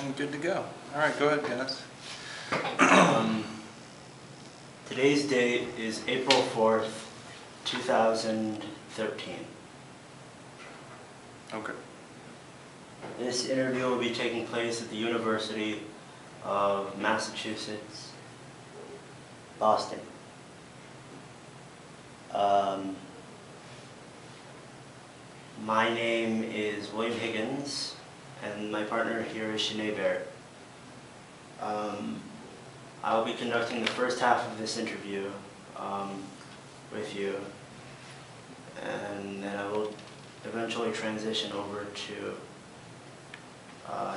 and good to go. All right, go ahead, guys. Today's date is April 4th, 2013. Okay. This interview will be taking place at the University of Massachusetts, Boston. My name is William Higgins, and my partner here is Sinead Barrett. I will be conducting the first half of this interview with you, and then I will eventually transition over to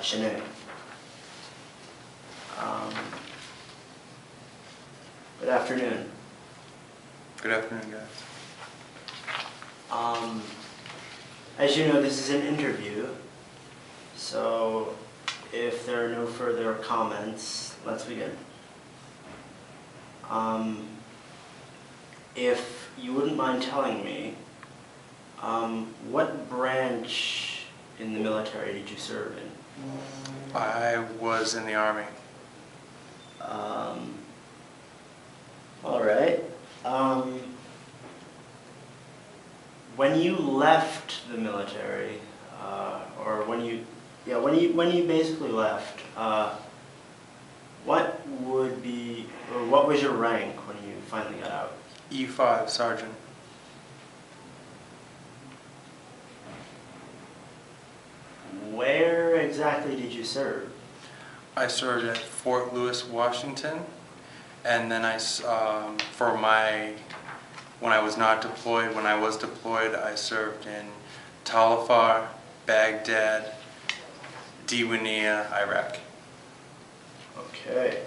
Sinead. Good afternoon. Good afternoon, guys. As you know, this is an interview, so if there are no further comments, let's begin. If you wouldn't mind telling me, what branch in the military did you serve in? I was in the Army. All right. When you left the military, or when you basically left, what was your rank when you finally got out? E5 Sergeant. Where exactly did you serve? I served at Fort Lewis, Washington, and then when I was not deployed, when I was deployed, I served in Talafar, Baghdad, Diwania, Iraq. Okay.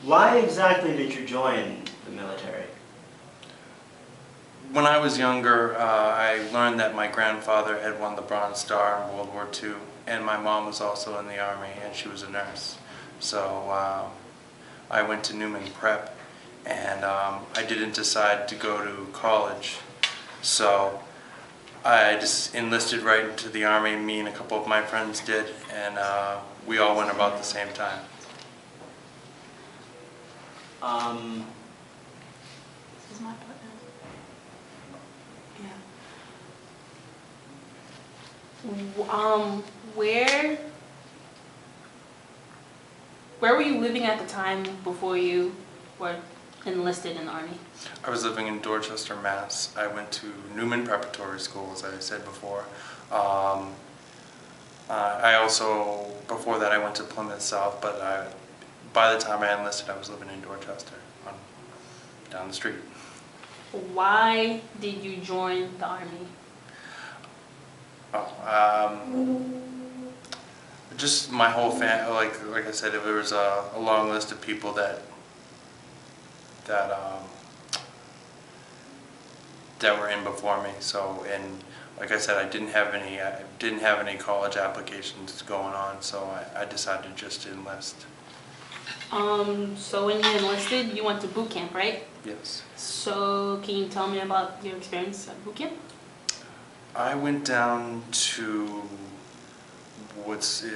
Why exactly did you join the military? When I was younger, I learned that my grandfather had won the Bronze Star in World War II, and my mom was also in the Army, and she was a nurse. So I went to Newman Prep, and I didn't decide to go to college. So I just enlisted right into the Army. Me and a couple of my friends did, and we all went about the same time. This is my partner. Yeah. Where were you living at the time before you were enlisted in the Army? I was living in Dorchester, Mass. I went to Newman Preparatory School, as I said before. I also, before that, I went to Plymouth South, but by the time I enlisted, I was living in Dorchester, down the street. Why did you join the Army? Just my whole family. Like I said, there was a long list of people that were in before me. So, and like I said, I didn't have any college applications going on. So I decided just to enlist. So when you enlisted, you went to boot camp, right? Yes. So can you tell me about your experience at boot camp? I went down to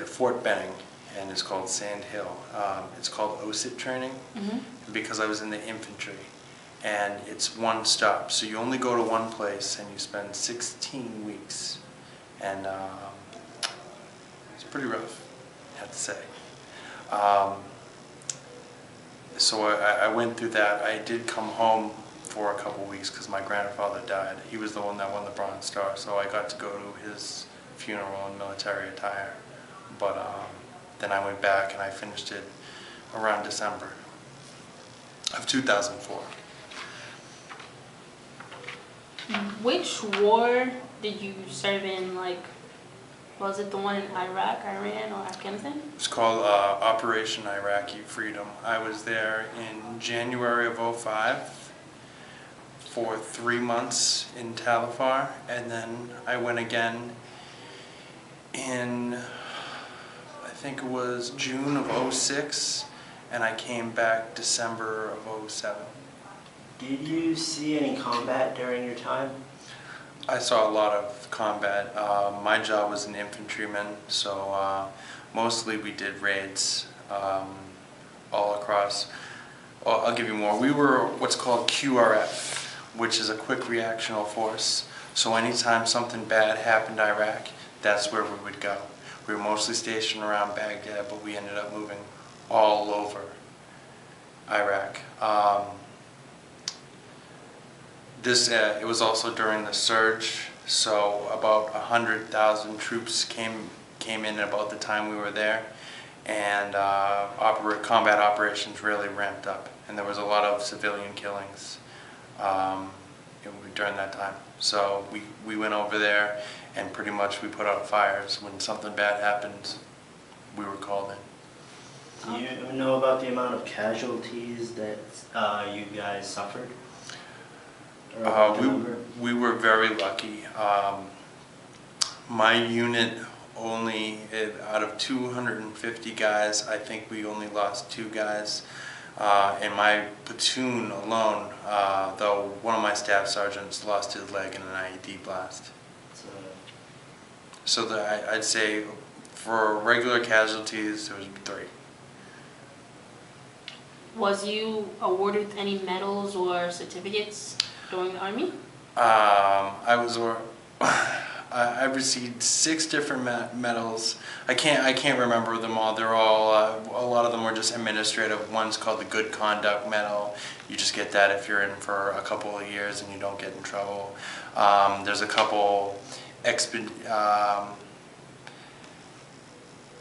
Fort Benning, and it's called Sand Hill. It's called OSIT training because I was in the infantry, and it's one stop. So you only go to one place, and you spend 16 weeks, and it's pretty rough, I have to say. So I went through that. I did come home for a couple weeks because my grandfather died. He was the one that won the Bronze Star, so I got to go to his funeral in military attire. But then I went back and I finished it around December of 2004. Which war did you serve in? Was it the one in Iraq, Iran, or Afghanistan? It's called Operation Iraqi Freedom. I was there in January of '05 for 3 months in Talafar, and then I went again in, I think it was June of '06, and I came back December of '07. Did you see any combat during your time? I saw a lot of combat. My job was an infantryman, so mostly we did raids all across. I'll give you more. We were what's called QRF, which is a quick reactional force. So anytime something bad happened in Iraq, that's where we would go. We were mostly stationed around Baghdad, but we ended up moving all over Iraq. It was also during the surge, so about 100,000 troops came in about the time we were there, and combat operations really ramped up, and there was a lot of civilian killings during that time. So we went over there, and pretty much we put out fires. When something bad happened, we were called in. Do you know about the amount of casualties that you guys suffered? We were very lucky. My unit only, out of 250 guys, I think we only lost 2 guys. In my platoon alone, though, one of my staff sergeants lost his leg in an IED blast. So I'd say for regular casualties, there was 3. Was you awarded any medals or certificates during the Army? I received 6 different medals. I can't remember them all. They're all a lot of them were just administrative. One's called the Good Conduct Medal. You just get that if you're in for a couple of years and you don't get in trouble. There's a couple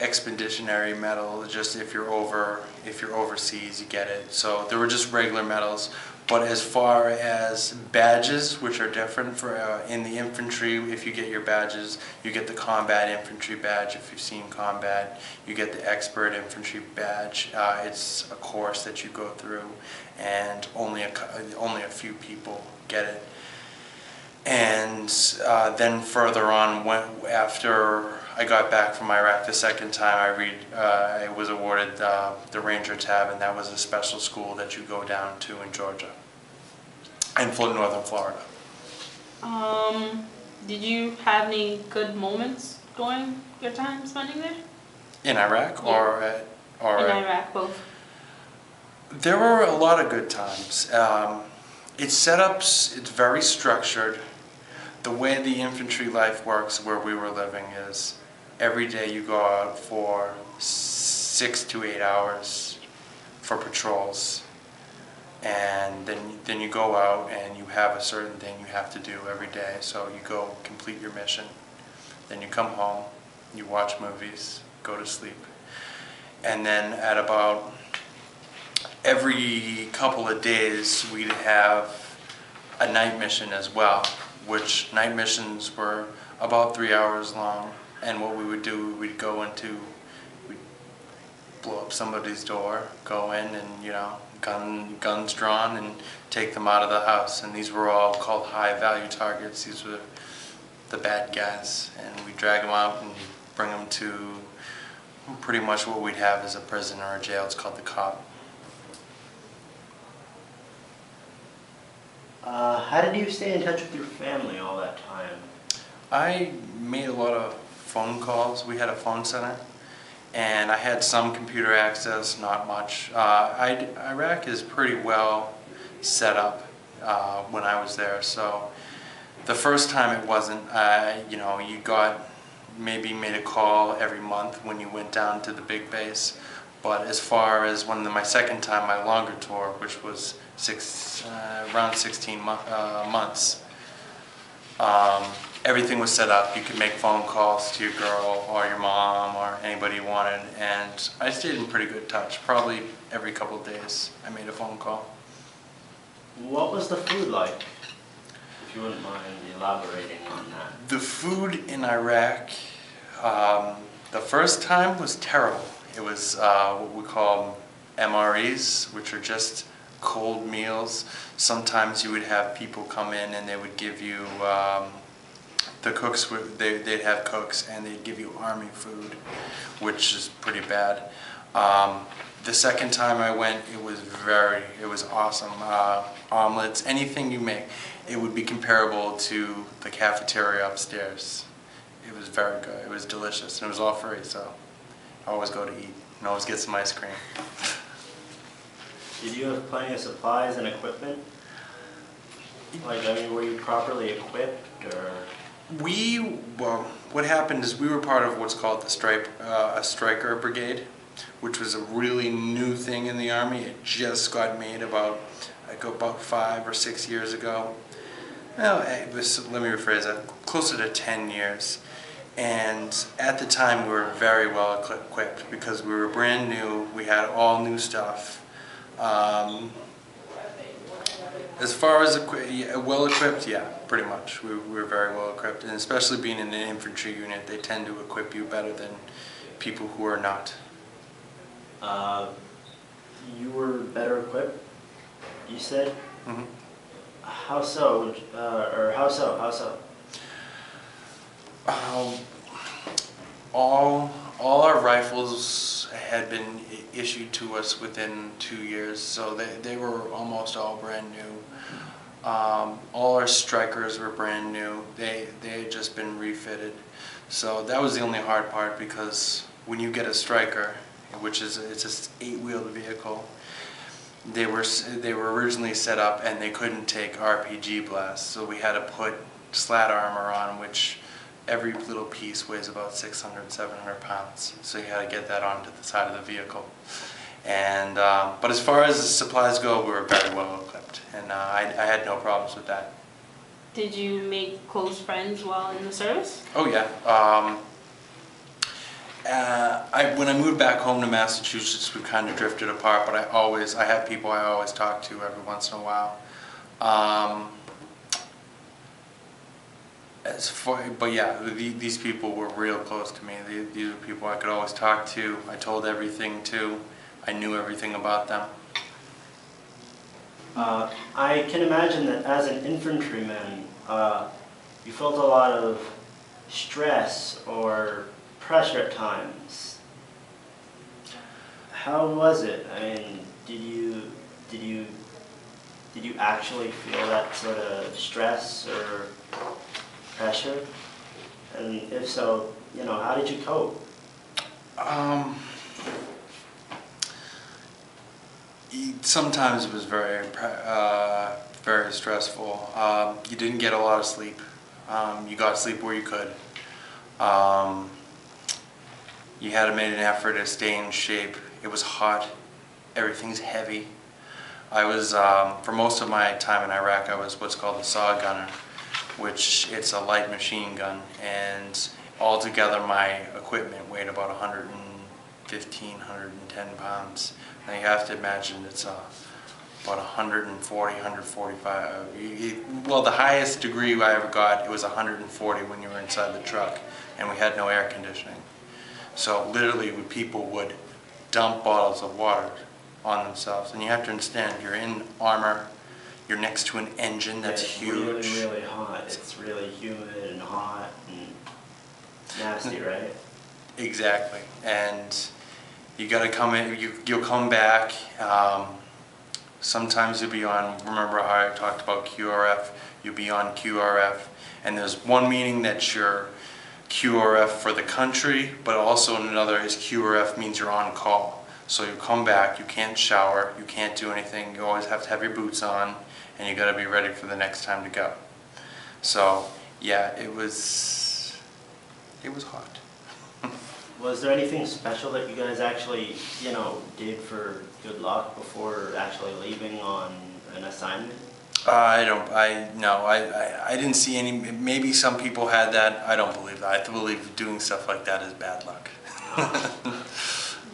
expeditionary medal. Just if you're overseas, you get it. So there were just regular medals. But as far as badges, which are different for in the infantry, if you get your badges, you get the combat infantry badge. If you've seen combat, you get the expert infantry badge. It's a course that you go through, and only a few people get it. And then further on, after I got back from Iraq the second time, I was awarded the Ranger tab, and that was a special school that you go down to in Georgia and northern Florida. Did you have any good moments during your time spending there? In Iraq, Yeah. In Iraq, both. There were a lot of good times. It's very structured. The way the infantry life works where we were living is every day you go out for 6 to 8 hours for patrols, and then you go out and you have a certain thing you have to do every day. So you go complete your mission, then you come home, you watch movies, go to sleep, and then at about every couple of days we'd have a night mission as well, which night missions were about 3 hours long. And what we would do, we'd blow up somebody's door, go in, and guns drawn, and take them out of the house. And these were all called high-value targets. These were the bad guys, and we'd drag them out and bring them to pretty much what we'd have as a prison or a jail. It's called the cop. How did you stay in touch with your family all that time? I made a lot of phone calls. We had a phone center, and I had some computer access, not much. Iraq is pretty well set up when I was there. So the first time it wasn't. You maybe made a call every month when you went down to the big base. But as far as my second time, my longer tour, which was around 16 months, everything was set up. You could make phone calls to your girl or your mom or anybody you wanted, and I stayed in pretty good touch. Probably every couple of days I made a phone call. What was the food like? If you wouldn't mind elaborating on that. The food in Iraq, the first time was terrible. It was what we call MREs, which are just cold meals. Sometimes you would have people come in and they would give you, the cooks, they'd have cooks and they'd give you army food, which is pretty bad. The second time I went, it was awesome. Omelets, anything you make, it would be comparable to the cafeteria upstairs. It was very good. It was delicious, and it was all free, so I always go to eat and always get some ice cream. Did you have plenty of supplies and equipment? Like, I mean, were you properly equipped, or? Well, what happened is we were part of what's called a striker brigade, which was a really new thing in the Army. It just got made about 5 or 6 years ago. Well, let me rephrase that, closer to 10 years. And at the time we were very well equipped because we were brand new, we had all new stuff. As far as well equipped, yeah, pretty much. We were very well equipped, and especially being in an infantry unit, they tend to equip you better than people who are not. You were better equipped, you said? Mm-hmm. How so? Or how so? How so? All our rifles had been issued to us within 2 years, so they were almost all brand new. All our strikers were brand new. They had just been refitted. So that was the only hard part, because when you get a striker, which is it's an 8-wheeled vehicle, they were originally set up and they couldn't take RPG blasts, so we had to put slat armor on, which every little piece weighs about 600, 700 pounds. So you had to get that onto the side of the vehicle. And but as far as the supplies go, we were very well equipped, and I had no problems with that. Did you make close friends while in the service? Oh yeah. When I moved back home to Massachusetts, we kind of drifted apart, but I have people I always talk to every once in a while. But yeah, these people were real close to me. These are people I could always talk to. I told everything to. I knew everything about them. I can imagine that as an infantryman, you felt a lot of stress or pressure at times. How was it? I mean, did you actually feel that sort of stress or pressure? And if so, how did you cope? Sometimes it was very stressful. You didn't get a lot of sleep. You got sleep where you could. You had to make an effort to stay in shape. It was hot. Everything's heavy. I was, for most of my time in Iraq, I was what's called a saw gunner, which it's a light machine gun, and altogether my equipment weighed about 115, 110 pounds. Now you have to imagine it's about 140, 145. Well, the highest degree I ever got, it was 140 when you were inside the truck, and we had no air conditioning. So literally people would dump bottles of water on themselves, and you have to understand, you're in armor, you're next to an engine that's huge. It's really, really hot. It's really humid and hot and nasty, right? Exactly. And you got to come in, you'll come back. Sometimes you'll be on, remember how I talked about QRF, you'll be on QRF, and there's one meaning that you're QRF for the country, but also another is QRF means you're on call. So you come back, you can't shower, you can't do anything, you always have to have your boots on, and you got to be ready for the next time to go. So yeah, it was hot. Was there anything special that you guys actually, did for good luck before actually leaving on an assignment? I didn't see any. Maybe some people had that. I don't believe that. I believe doing stuff like that is bad luck.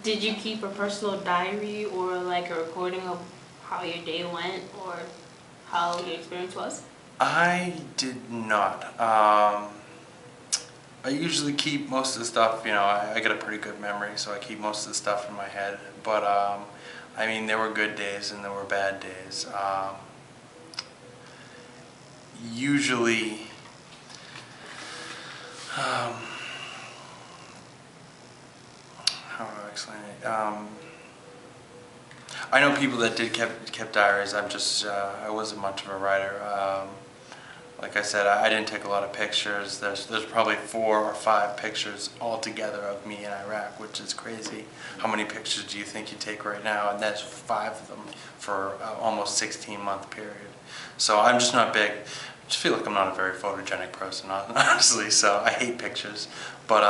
Did you keep a personal diary or like a recording of how your day went or how your experience was? I did not. I usually keep most of the stuff, I got a pretty good memory, so I keep most of the stuff in my head. But, I mean, there were good days and there were bad days. Usually, how do I explain it? I know people that kept diaries. I wasn't much of a writer. Like I said, I didn't take a lot of pictures. There's probably 4 or 5 pictures altogether of me in Iraq, which is crazy. How many pictures do you think you take right now? And that's 5 of them for almost 16-month period. So I'm just not big. I just feel like I'm not a very photogenic person, honestly. So I hate pictures. But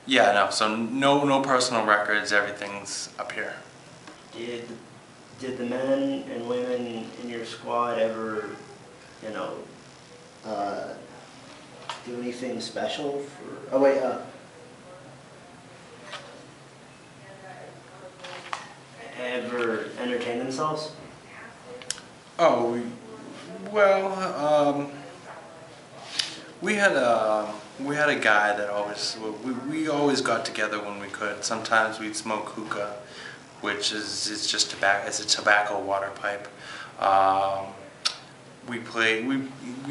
yeah, no. So no personal records. Everything's up here. Did the men and women in your squad ever, do anything special for? Oh wait, ever entertain themselves? Oh, well, we had a guy that always we always got together when we could. Sometimes we'd smoke hookah, which is just tobacco. It's a tobacco water pipe. We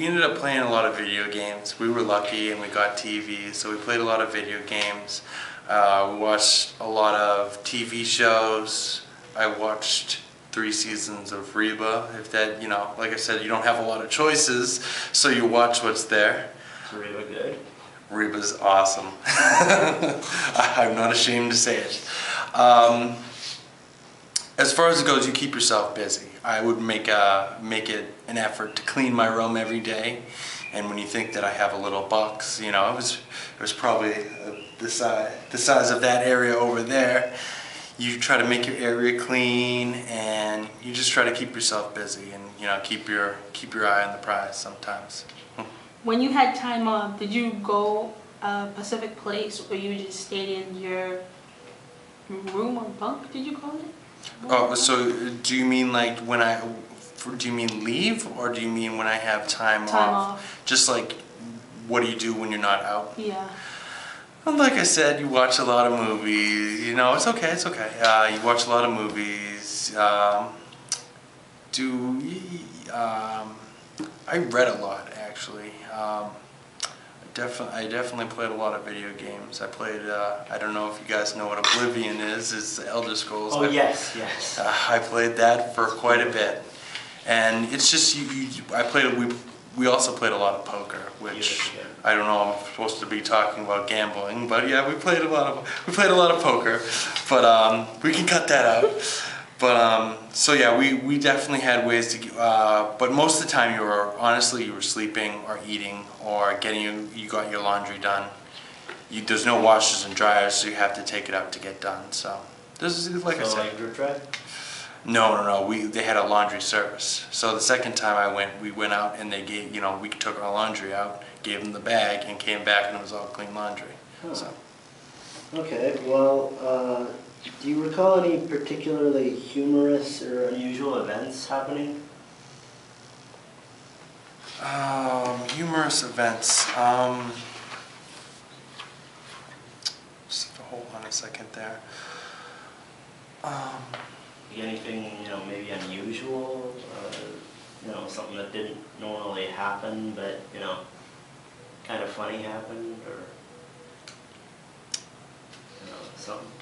ended up playing a lot of video games. We were lucky and we got TVs, so we played a lot of video games. We watched a lot of TV shows. I watched 3 seasons of Reba. If that, like I said, you don't have a lot of choices, so you watch what's there. Is Reba good? Reba's awesome. I'm not ashamed to say it. As far as it goes, you keep yourself busy. I would make it an effort to clean my room every day. And when you think that I have a little box, it was probably the size of that area over there. You try to make your area clean, and you just try to keep yourself busy, and keep your eye on the prize sometimes. When you had time off, did you go a specific place, or you just stayed in your room or bunk? Did you call it? Oh, so do you mean like do you mean leave, or do you mean when I have time off? Just like, what do you do when you're not out? Yeah. Well, like I said, you watch a lot of movies. It's okay. It's okay. You watch a lot of movies. I read a lot, actually. I definitely played a lot of video games. I played, I don't know if you guys know what Oblivion is. It's Elder Scrolls. Oh, yes. I played that for quite a bit. And it's just, we also played a lot of poker, which I don't know, I'm supposed to be talking about gambling, but yeah, we played a lot of poker, but we can cut that out. But so yeah, we definitely had ways to but most of the time you were sleeping or eating or you got your laundry done. There's no washers and dryers, so you have to take it out to get done. So this is like I said. Like drip dry? No. They had a laundry service. So the second time I went, we went out and they gave, we took our laundry out, gave them the bag, and came back and it was all clean laundry. Huh. So. Okay, well, do you recall any particularly humorous or unusual events happening? Humorous events. Just hold on a second there. Anything, maybe unusual, something that didn't normally happen, but, kind of funny happened, or, something?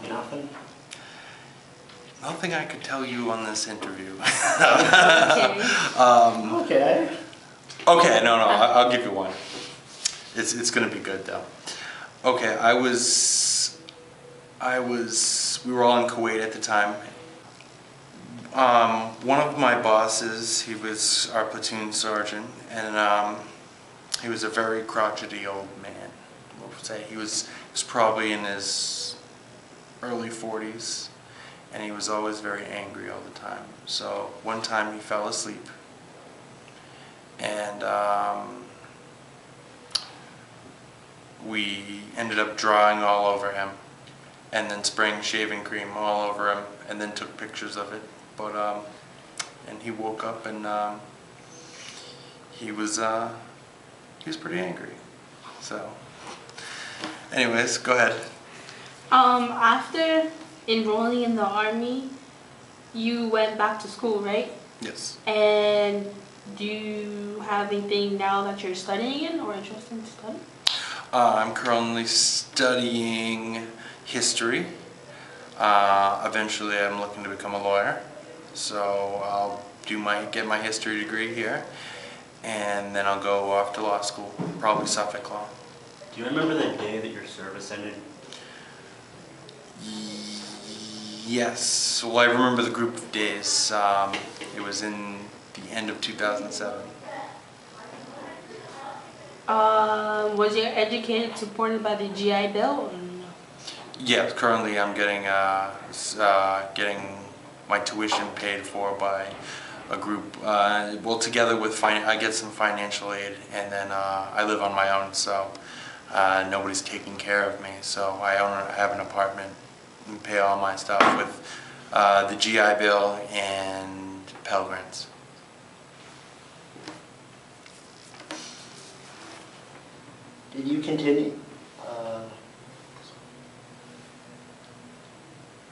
Nothing? Nothing I could tell you on this interview. Okay. Okay, no, I'll give you one. It's gonna be good though. Okay, we were all in Kuwait at the time. One of my bosses, he was our platoon sergeant, and he was a very crotchety old man. We'll say he was probably in his early 40s, and he was always very angry all the time. So one time he fell asleep, and we ended up drawing all over him, and then spraying shaving cream all over him, and then took pictures of it. But and he woke up, and he was pretty angry. So, anyways, go ahead. After enrolling in the Army, you went back to school, right? Yes. And do you have anything now that you're studying in or interested in studying? I'm currently studying history. Eventually I'm looking to become a lawyer. So I'll get my history degree here, and then I'll go off to law school, probably Suffolk Law. Do you remember the day that your service ended? Yes. Well, I remember the group of days. It was in the end of 2007. Was your education supported by the GI Bill? Or no? Yeah, currently I'm getting my tuition paid for by a group. Well, together with I get some financial aid, and then I live on my own, so nobody's taking care of me. So I have an apartment and pay all my stuff with the GI Bill and Pell Grants. Did you continue?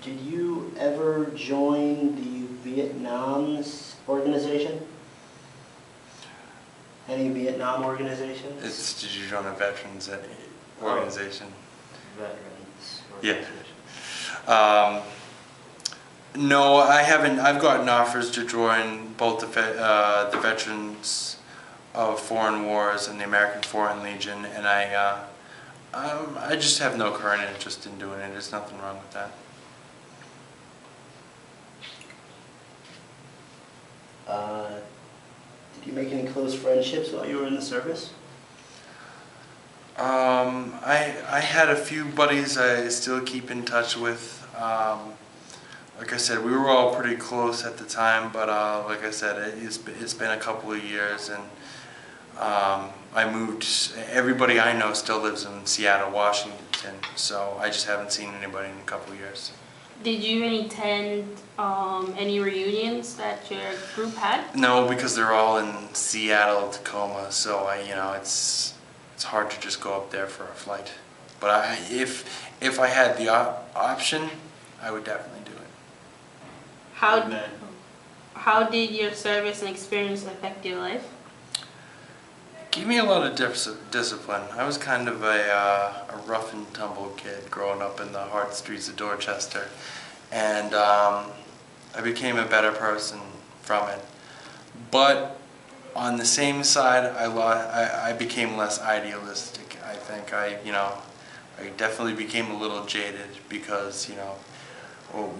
Did you ever join the Vietnam's organization? Any Vietnam organizations? Did you join a veterans organization? Veterans Yeah. organization. No, I haven't. I've gotten offers to join both the Veterans of Foreign Wars and the American Foreign Legion, and I just have no current interest in doing it. There's nothing wrong with that. Did you make any close friendships while you were in the service? I had a few buddies I still keep in touch with. Like I said, we were all pretty close at the time, but like I said, it's been a couple of years, and I moved. Everybody I know still lives in Seattle, Washington, so I just haven't seen anybody in a couple of years. Did you attend any reunions that your group had? No, because they're all in Seattle, Tacoma, so it's hard to just go up there for a flight. But if I had the option, I would definitely do it. How did your service and experience affect your life? Gave me a lot of discipline. I was kind of a rough and tumble kid growing up in the hard streets of Dorchester, and I became a better person from it. But on the same side, I became less idealistic. I think I definitely became a little jaded because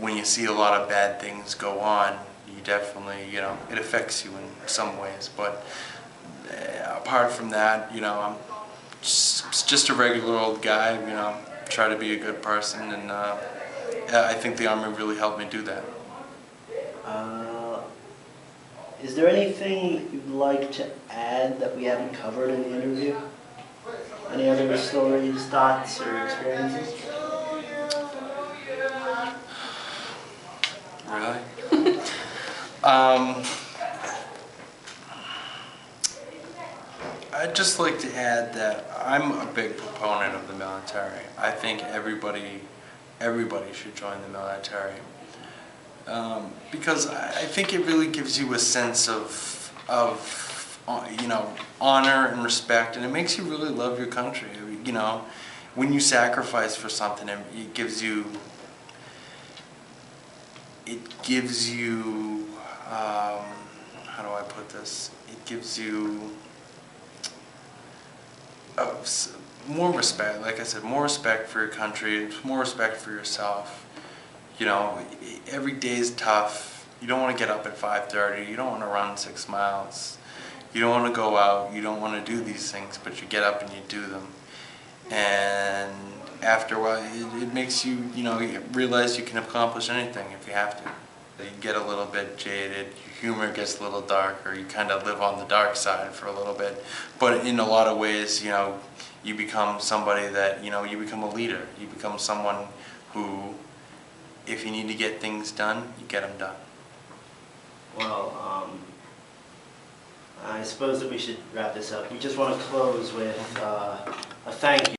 when you see a lot of bad things go on, you definitely it affects you in some ways, but. Apart from that, I'm just a regular old guy, try to be a good person, and I think the Army really helped me do that. Is there anything that you'd like to add that we haven't covered in the interview? Any other stories, thoughts, or experiences? Really? I'd just like to add that I'm a big proponent of the military. I think everybody should join the military because I think it really gives you a sense of honor and respect, and it makes you really love your country. When you sacrifice for something, it gives you how do I put this? It gives you more respect, like I said, more respect for your country, more respect for yourself. Every day is tough. You don't want to get up at 5:30. You don't want to run 6 miles. You don't want to go out. You don't want to do these things, but you get up and you do them. And after a while, it makes you, you realize you can accomplish anything if you have to. You get a little bit jaded, your humor gets a little darker, you kind of live on the dark side for a little bit. But in a lot of ways, you become somebody that, you become a leader. You become someone who, if you need to get things done, you get them done. Well, I suppose that we should wrap this up. We just want to close with a thank you.